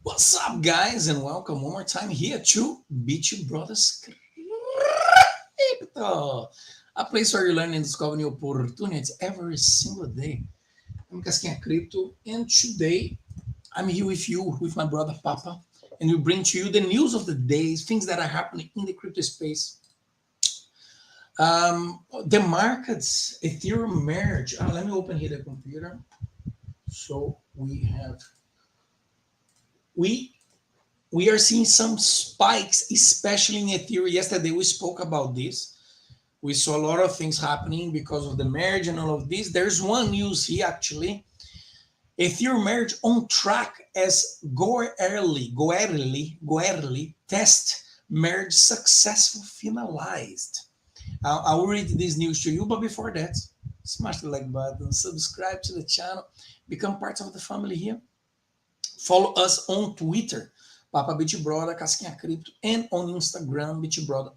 What's up, guys, and welcome one more time here to BitBrothers Crypto, a place where you learn and discover new opportunities every single day. I'm Casquinha Crypto, and today I'm here with you, with my brother Papa, and we bring to you the news of the days, things that are happening in the crypto space. The markets, Ethereum merge. Let me open here the computer. So we we are seeing some spikes, especially in Ethereum. Yesterday we spoke about this. We saw a lot of things happening because of the merge and all of this. There's one news here actually. Ethereum merge on track as go early test merge successful finalized. I will read this news to you, but before that, smash the like button, subscribe to the channel, become part of the family here. Follow us on Twitter, Papa BitBrother, Casquinha Crypto, and on Instagram, BitBrother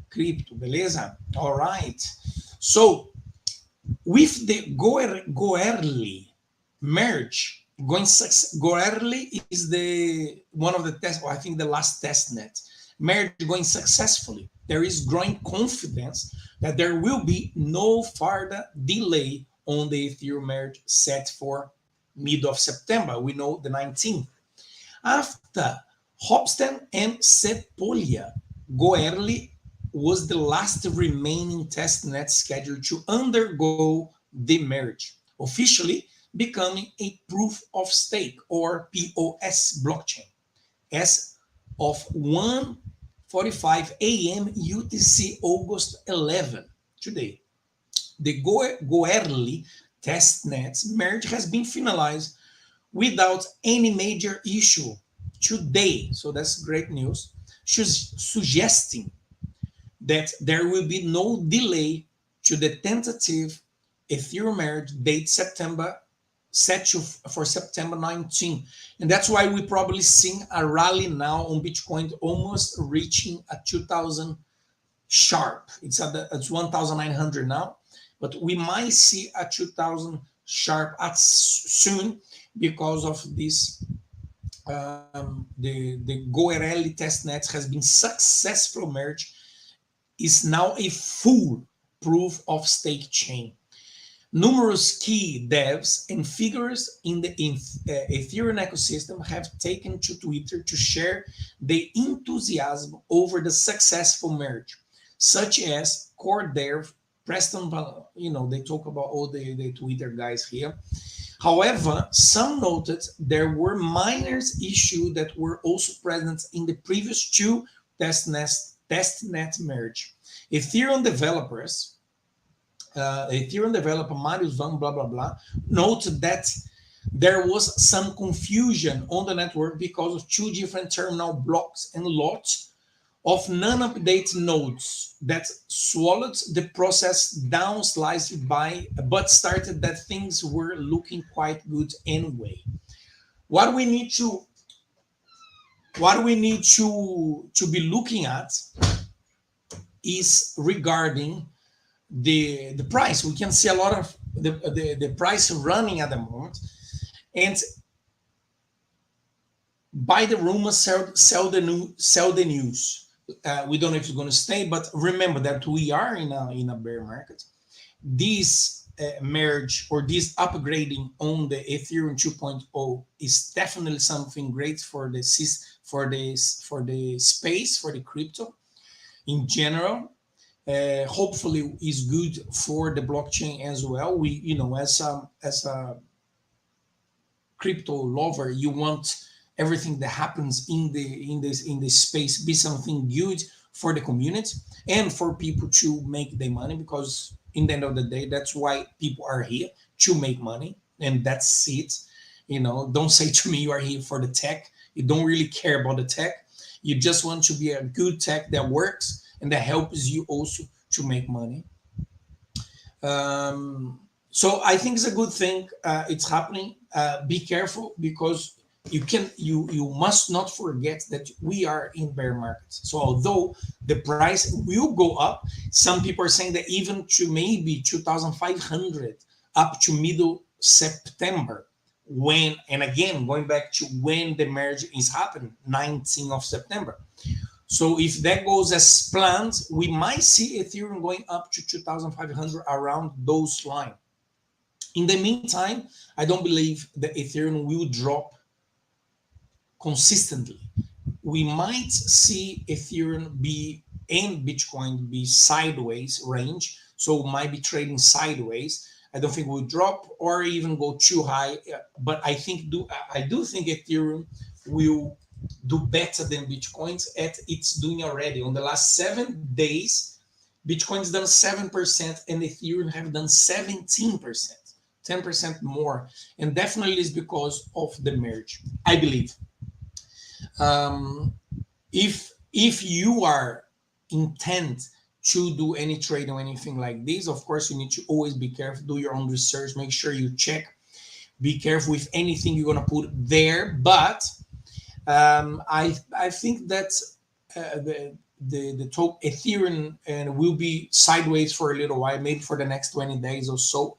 _crypto, beleza? All right. So, with the go early merge, go early is the one of the test, or I think the last test net. Merge going successfully. There is growing confidence that there will be no further delay on the Ethereum merge set for mid of September. We know the 19th. After Hopsten and Sepolia, go early was the last remaining testnet scheduled to undergo the merge, officially becoming a proof of stake or POS blockchain as of 1:45 a.m. UTC August 11 today. The go early testnet merge has been finalized without any major issue today. So that's great news, suggesting that there will be no delay to the tentative Ethereum merge date for September 19. And that's why we probably seeing a rally now on Bitcoin almost reaching a 2000 sharp. It's 1,900 now, but we might see a 2000 sharp at soon because of this. The Go early testnet has been successful merge, is now a full proof of stake chain. Numerous key devs and figures in the Ethereum ecosystem have taken to Twitter to share their enthusiasm over the successful merge, such as core dev Preston. They talk about all the Twitter guys here. However, some noted there were minor issues that were also present in the previous two testnet merge. Ethereum developer Marius Van blah blah blah noted that there was some confusion on the network because of two different terminal blocks and lots of non-update nodes that swallowed the process down slightly but started that things were looking quite good anyway. What we need to be looking at is regarding the price. We can see a lot of the price running at the moment, and buy the rumors, sell the news. We don't know if it's going to stay, but remember that we are in a bear market. This merge or this upgrading on the Ethereum 2.0 is definitely something great for the space, for the crypto in general. Hopefully is good for the blockchain as well. We, as a crypto lover, you want everything that happens in this space be something good for the community and for people to make their money, because in the end of the day, that's why people are here, to make money, and that's it. Don't say to me you are here for the tech. You don't really care about the tech. You just want to be a good tech that works and that helps you also to make money. So I think it's a good thing. It's happening. Be careful, because you must not forget that we are in bear markets. So although the price will go up, some people are saying that even to maybe 2,500 up to middle September, when, and again, going back to when the merge is happening, 19th of September. So if that goes as planned, we might see Ethereum going up to 2,500 around those lines. In the meantime, I don't believe that Ethereum will drop consistently. We might see Ethereum be and Bitcoin be sideways range, so might be trading sideways. I don't think we'll drop or even go too high, but I do think Ethereum will do better than Bitcoins at it's doing already. On the last 7 days, Bitcoin's done 7% and Ethereum have done 17%, 10% more, and definitely is because of the merge, I believe. If you are intent to do any trade or anything like this, of course you need to always be careful, do your own research, make sure you check, be careful with anything you're going to put there. But I think that the top Ethereum will be sideways for a little while, maybe for the next 20 days or so,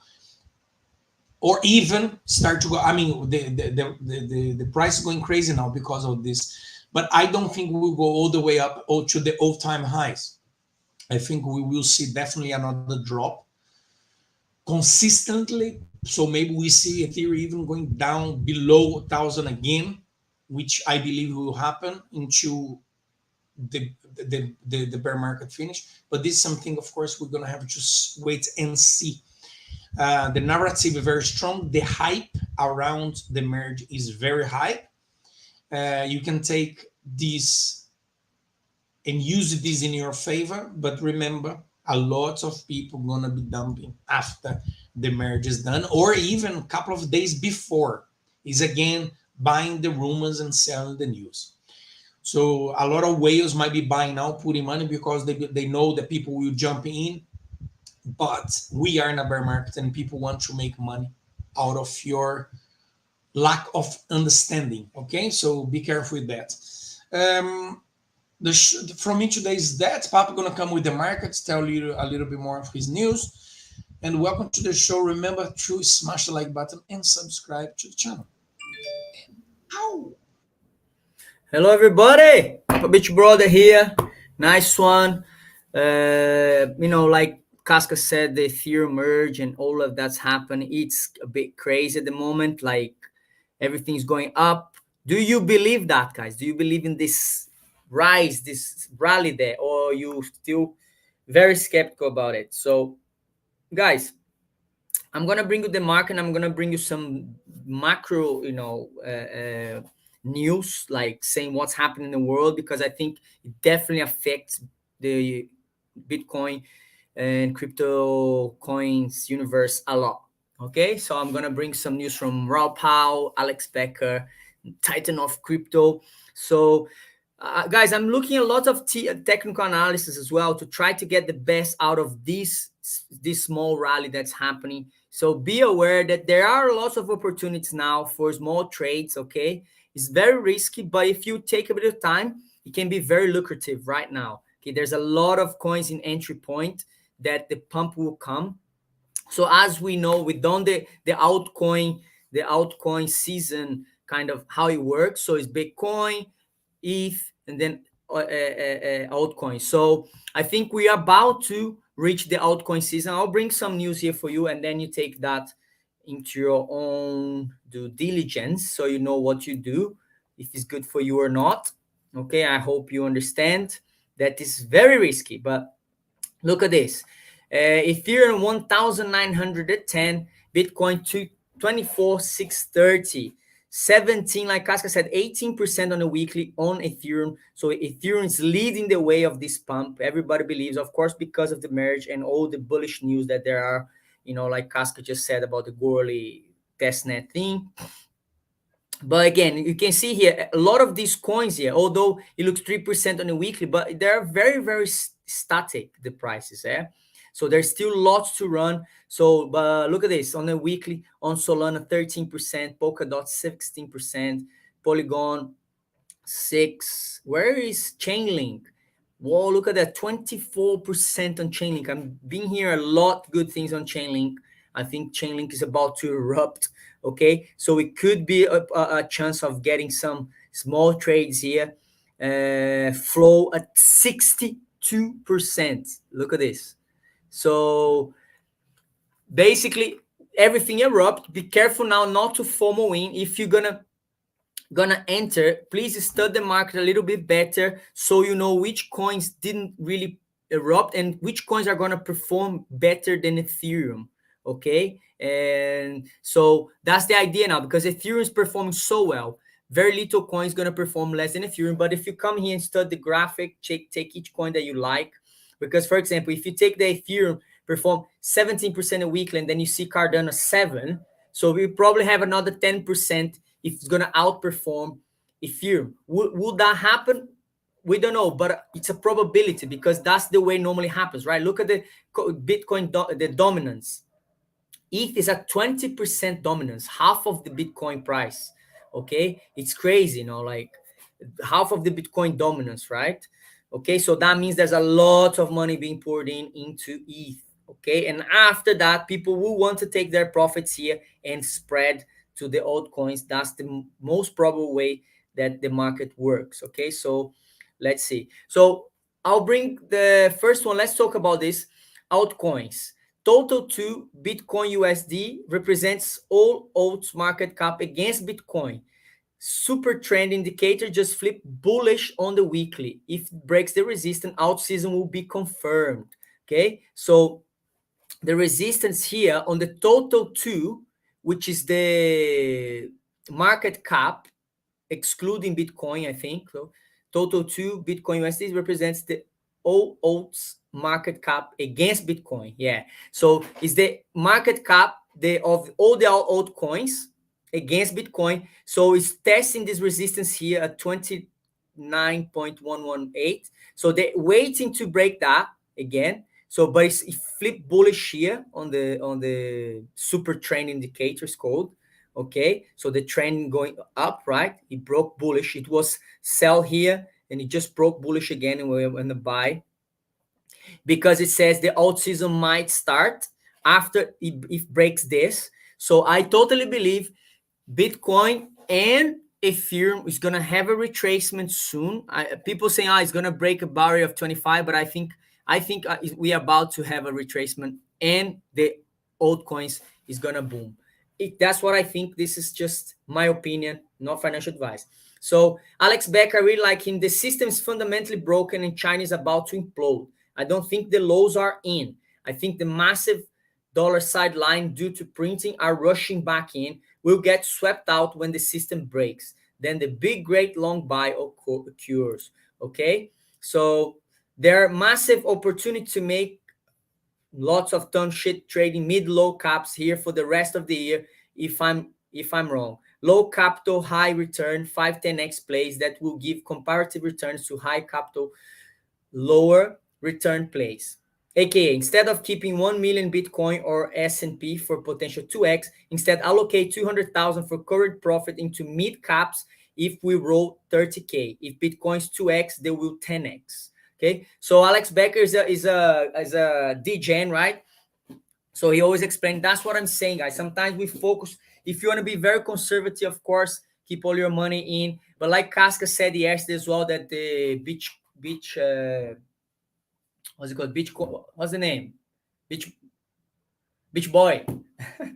or even start to go. I mean, the price is going crazy now because of this, but I don't think we'll go all the way up or to the all-time highs. I think we will see definitely another drop consistently. So maybe we see Ethereum even going down below 1,000 again, which I believe will happen into the bear market finish. But this is something, of course, we're going to have to wait and see. The narrative is very strong. The hype around the merge is very high. You can take this and use this in your favor, but remember, a lot of people gonna be dumping after the merge is done, or even a couple of days before. Is again buying the rumors and selling the news. So a lot of whales might be buying now, putting money because they know that people will jump in. But we are in a bear market and people want to make money out of your lack of understanding. Okay, so be careful with that. From me today is that Papa gonna come with the markets, tell you a little bit more of his news. And welcome to the show. Remember to smash the like button and subscribe to the channel. Ow. Hello, everybody. BitBrother here. Nice one. Like Casca said, the Ethereum merge and all of that's happening. It's a bit crazy at the moment. Like everything's going up. Do you believe that, guys? Do you believe in this rise, this rally there, or are you still very skeptical about it? So, guys, I'm gonna bring you the market. I'm gonna bring you some macro, news, like saying what's happening in the world, because I think it definitely affects the Bitcoin and crypto coins universe a lot. Okay, so I'm gonna bring some news from Raw Powell, Alex Becker, Titan of Crypto. So, guys, I'm looking at a lot of technical analysis as well to try to get the best out of this small rally that's happening. So be aware that there are lots of opportunities now for small trades. Okay, it's very risky, but if you take a bit of time, it can be very lucrative right now. Okay, there's a lot of coins in entry point that the pump will come. So as we know, we've done the altcoin season, kind of how it works. So it's Bitcoin, ETH, and then altcoins. So I think we are about to reach the altcoin season. I'll bring some news here for you, and then you take that into your own due diligence, so you know what you do, if it's good for you or not. Okay, I hope you understand that is very risky, but look at this. Ethereum 1,910, Bitcoin 24,630, 17, like Casca said, 18% on a weekly on Ethereum. So Ethereum is leading the way of this pump. Everybody believes, of course, because of the merge and all the bullish news that there are, like Casca just said about the Gorley testnet thing. But again, you can see here a lot of these coins here, although it looks 3% on a weekly, but they're very, very static, the prices. So there's still lots to run. So look at this on a weekly, on Solana 13%, Polkadot 16%, Polygon 6. Where is Chainlink? Whoa, look at that, 24% on Chainlink. I'm being here a lot good things on Chainlink. I think Chainlink is about to erupt. Okay, so it could be a chance of getting some small trades here. Flow at 62%. Look at this. So basically everything erupt. Be careful now not to FOMO in. If you're gonna enter, please study the market a little bit better so you know which coins didn't really erupt and which coins are gonna perform better than Ethereum. Okay, and so that's the idea now, because Ethereum is performing so well. Very little coins gonna perform less than Ethereum. But if you come here and study the graphic, take each coin that you like. Because for example, if you take the Ethereum perform 17% a weekly, and then you see Cardano 7, so we probably have another 10% if it's gonna outperform Ethereum. Would that happen? We don't know, but it's a probability, because that's the way it normally happens, right? Look at the Bitcoin, the dominance. ETH is at 20% dominance, half of the Bitcoin price. Okay, it's crazy, like half of the Bitcoin dominance, right? Okay, so that means there's a lot of money being poured into ETH. Okay, and after that, people will want to take their profits here and spread to the altcoins. That's the most probable way that the market works. Okay, so let's see. So I'll bring the first one. Let's talk about this altcoins. Total to Bitcoin USD represents all alts market cap against Bitcoin. Super trend indicator just flipped bullish on the weekly. If it breaks the resistance, alt season will be confirmed. Okay, so the resistance here on the total 2, which is the market cap excluding Bitcoin, I think. So total 2 Bitcoin USD represents the all alts market cap against Bitcoin. Yeah. So is the market cap of all the altcoins against Bitcoin. So it's testing this resistance here at 29.118. So they're waiting to break that again. So, but it flipped bullish here on the super trend indicators code. Okay, so the trend going up, right? It broke bullish. It was sell here, and it just broke bullish again, and we're in the buy, because it says the alt season might start after it breaks this. So I totally believe Bitcoin and Ethereum is gonna have a retracement soon. People saying, it's gonna break a barrier of 25, but I think we are about to have a retracement, and the altcoins is gonna boom. That's what I think. This is just my opinion, not financial advice. So Alex Beck, I really like him. The system is fundamentally broken, and China is about to implode. I don't think the lows are in. I think the massive dollar sideline due to printing are rushing back in, will get swept out when the system breaks. Then the big, great long buy occurs. Okay, so there are massive opportunity to make lots of ton shit trading mid-low caps here for the rest of the year. If I'm wrong, low capital, high return, 5-10x plays that will give comparative returns to high capital, lower return plays. AKA, instead of keeping 1 million Bitcoin or S&P for potential 2x, instead allocate 200,000 for current profit into mid caps. If we roll 30K, if Bitcoin's 2x, they will 10x. Okay, so Alex Becker is a DGen, right? So he always explained. That's what I'm saying, guys. Sometimes we focus. If you want to be very conservative, of course, keep all your money in. But like Casca said yesterday as well, that the beach what's it called? What's the name? Beach Boy.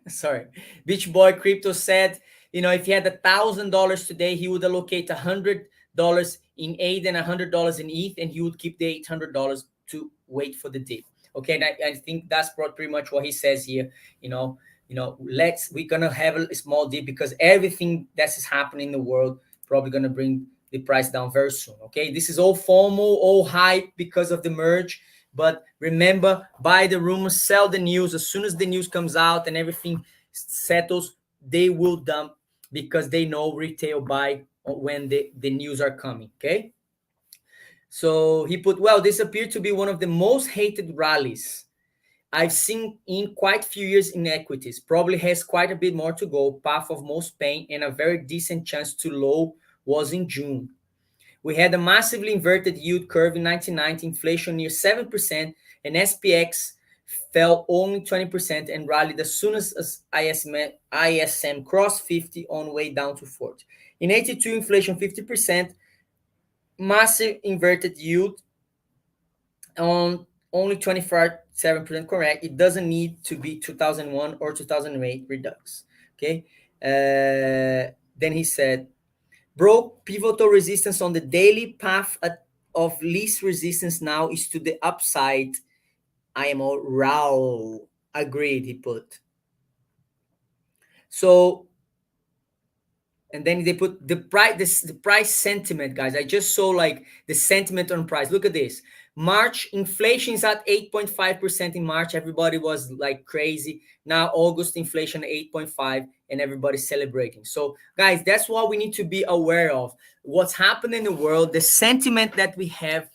Sorry, Beach Boy Crypto said, if he had $1,000 today, he would allocate $100 in AID and $100 in ETH, and he would keep the $800 to wait for the dip. Okay, and I think that's pretty much what he says here. We're gonna have a small dip, because everything that is happening in the world probably gonna bring the price down very soon. Okay, this is all FOMO, all hype because of the merge. But remember, buy the rumors, sell the news. As soon as the news comes out and everything settles, they will dump, because they know retail buy when the news are coming. Okay. So he put, well, this appeared to be one of the most hated rallies I've seen in quite a few years in equities. Probably has quite a bit more to go. Path of most pain, and a very decent chance to low was in June. We had a massively inverted yield curve in 1990, inflation near 7%, and SPX fell only 20% and rallied as soon as ISM crossed 50 on way down to 40. In 82, inflation 50%, massive inverted yield on only 27% correct. It doesn't need to be 2001 or 2008 redux. Okay. Then he said, broke pivotal resistance on the daily path of least resistance now is to the upside. I am all raw. Agreed, he put. So, and then they put the price, the price sentiment, guys. I just saw like the sentiment on price. Look at this. March inflation is at 8.5% in March. Everybody was like crazy. Now August inflation 8.5 and everybody's celebrating. So guys, that's what we need to be aware of. What's happening in the world, the sentiment that we have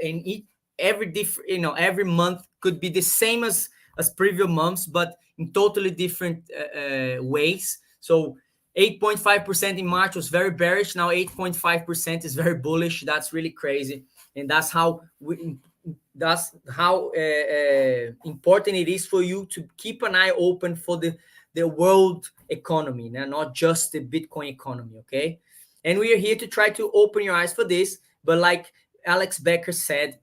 in every different, every month could be the same as previous months, but in totally different ways. So 8.5% in March was very bearish. Now 8.5% is very bullish. That's really crazy, and that's how important it is for you to keep an eye open for the world economy, not just the Bitcoin economy. Okay, and we are here to try to open your eyes for this. But like Alex Becker said,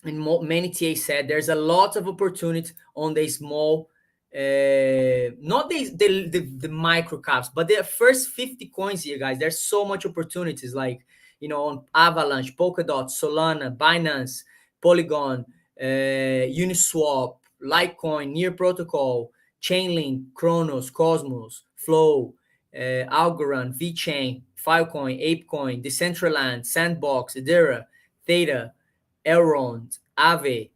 and many TA said, there's a lot of opportunity on the small, not the micro caps, but the first 50 coins here, guys. There's so much opportunities, like on Avalanche, Polkadot, Solana, Binance, Polygon, Uniswap, Litecoin, Near Protocol, Chainlink, Kronos, Cosmos, Flow, Algorand, VeChain, Filecoin, ApeCoin, Decentraland, Sandbox, Edera, Theta, Elrond, Aave,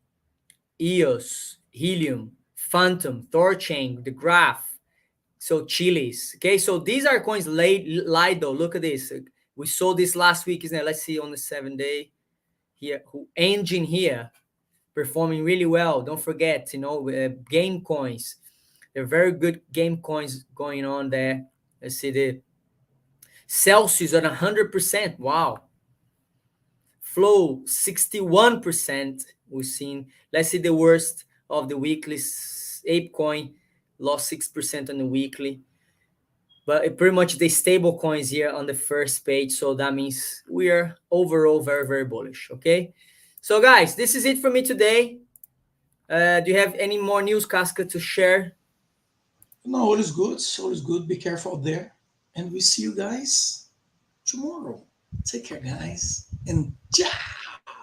EOS, Helium, Phantom, Thorchain, The Graph, so Chilis. Okay, so these are coins Lido. Look at this. We saw this last week, isn't it? Let's see on the 7-day here. Engine here performing really well. Don't forget, game coins. They're very good game coins going on there. Let's see the Celsius at 100%. Wow. Flow 61%. We've seen. Let's see the worst of the weekly. ApeCoin lost 6% on the weekly, but pretty much the stable coins here on the first page. So that means we are overall very, very bullish. Okay, so guys, this is it for me today. Do you have any more news, Casca, to share? No, all is good. All is good. Be careful out there. And we see you guys tomorrow. Take care, guys. And ciao.